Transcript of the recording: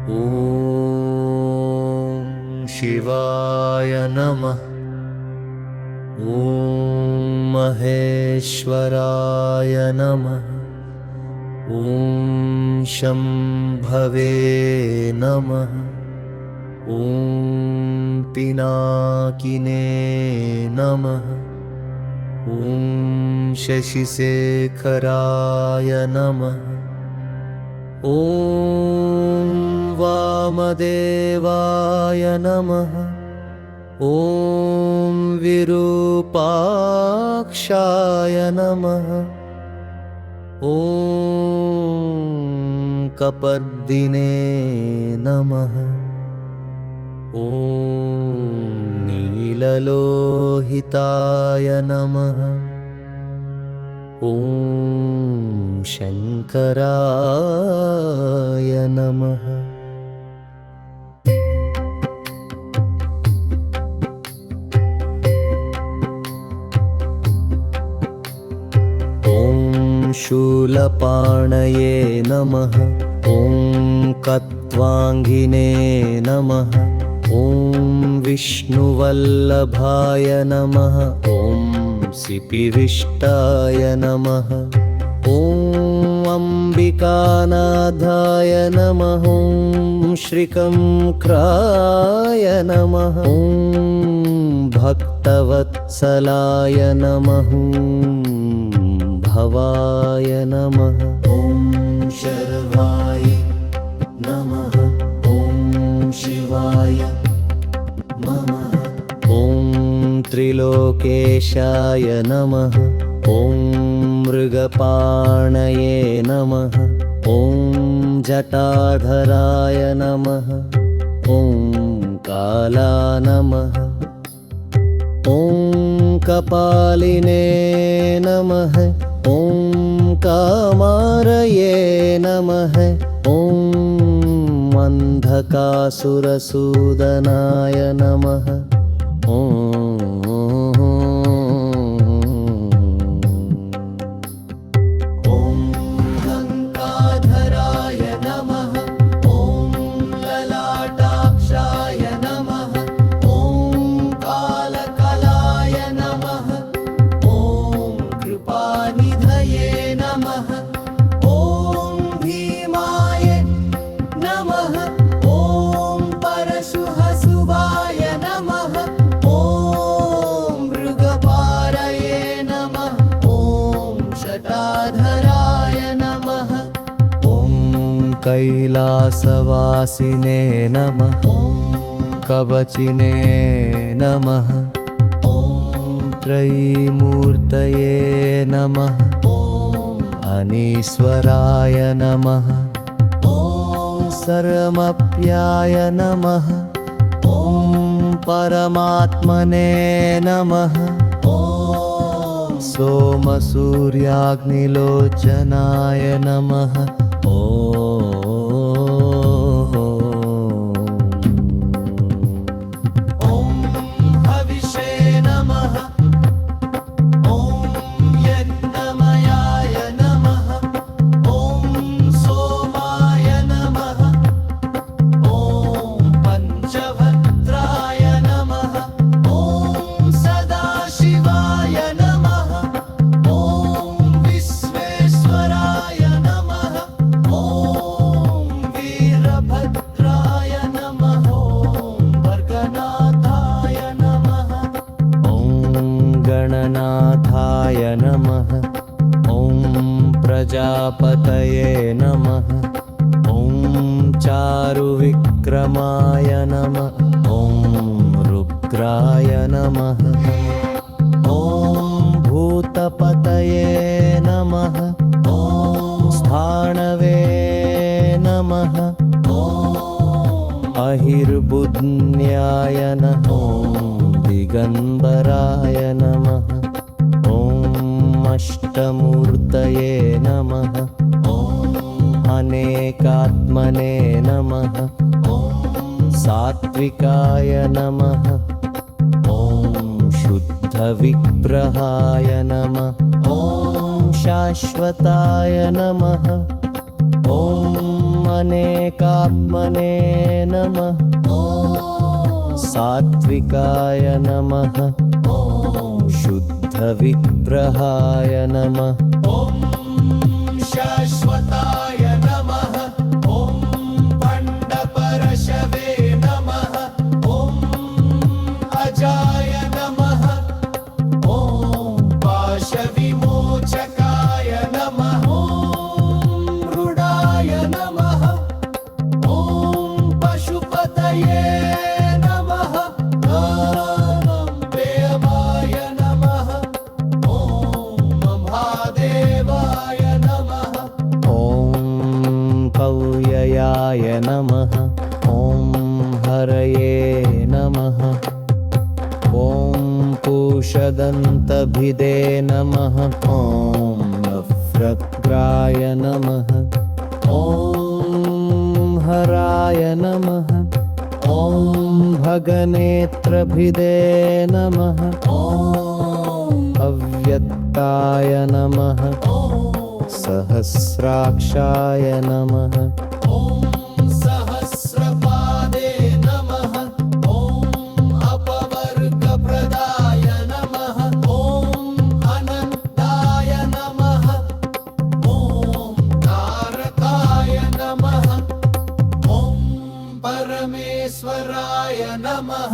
ॐ शिवाय नमः। ॐ महेश्वराय नमः। ॐ शम्भवे नमः। ॐ पिनाकिने नमः। ॐ शशिशेखराय नमः। ॐ वामदेवाय नमः। ॐ विरूपाक्षाय नमः। ॐ कपर्दिने नमः। ॐ नीललोहिताय नमः। ॐ शङ्कराय नमः। ॐ शूलपाणये नमः। ॐ कत्वाङ्गिने नमः। ॐ विष्णुवल्लभाय नमः। ॐ सिपिविष्टाय नमः। ॐ अम्बिकानाथाय नमः। ॐ श्रीकङ्क्राय नमः। ॐ भक्तवत्सलाय नमः। भवाय नमः। ॐ शर्वाय नमः। ॐ शिवाय नमः। ॐ त्रिलोकेशाय नमः। ॐ मृगपाणये नमः। ॐ जटाधराय नमः। ॐ काला नमः। ॐ कपालिने नमः। ॐ कामारये नमः। ॐ अन्धकासुरसूदनाय नमः। गङ्गाधराय नमः। ॐ ललाटाक्षाय नमः। ॐ कालकलाय नमः। ॐ कृपानिधये नमः। ॐ भीमाय नमः। ॐ परशुहसुभाय नमः। ॐ मृगपारये नमः। ॐ शटाधराय नमः। ॐ कैलासवासिने नमः। ॐ कवचिने नमः। ॐ त्रयीमूर्तये नमः। ॐ अनीश्वराय नमः। ॐ सर्वमप्याय नमः। ॐ परमात्मने नमः। ॐ सोमसूर्याग्निलोचनाय नमः। ॐ हविषे नमः। ॐ यज्ञमयाय नमः। ॐ सोमाय नमः। ॐ पञ्चभद्राय नमः। ॐ सदाशिवाय नमः। ॐ विश्वेश्वराय नमः। ॐ वीरभद्राय नमः। ॐ वर्गनाथाय नमः। ॐ गणनाथाय नमः। ॐ प्रजापतये नमः। ॐ चारुविक्रमाय नमः। ॐ रुद्राय नमः। ॐ भूतपतये नमः। ॐ स्थाणवे नमः। ॐ अहिर्बुध्न्याय नमः। ॐ दिगम्बराय नमः। ॐ अष्टमूर्तये नमः। ॐ अनेकात्मने नमः। ॐ सात्विकाय नमः। ॐ शुद्धविग्रहाय नमः। ॐ शाश्वताय नमः। ॐ अनेकात्मने नमः सात्विकाय नमः शुद्धविग्रहाय नमः शाश्वताय नमः ॐ पण्डपरशवे नमः ॐ अजाय नमः ॐ पाशविमोचकाय नमः ॐ मृडाय नमः ॐ पशुपतये नमः पेयमाय नमः ॐ महादेवाय नमः ॐ कौययाय नमः ॐ हरये नमः ॐ पूषदन्तभिदे नमः ॐ नफ्रग्राय नमः ॐ हराय नमः ॐ भगनेत्रभिदे नमः ॐ अव्यक्ताय नमः सहस्राक्षाय नमः ॐ सहस्रपादे नमः ॐ अपवर्गप्रदाय नमः ॐ अनन्ताय नमः ॐ तारकाय नमः ॐ परमेश्वराय नमः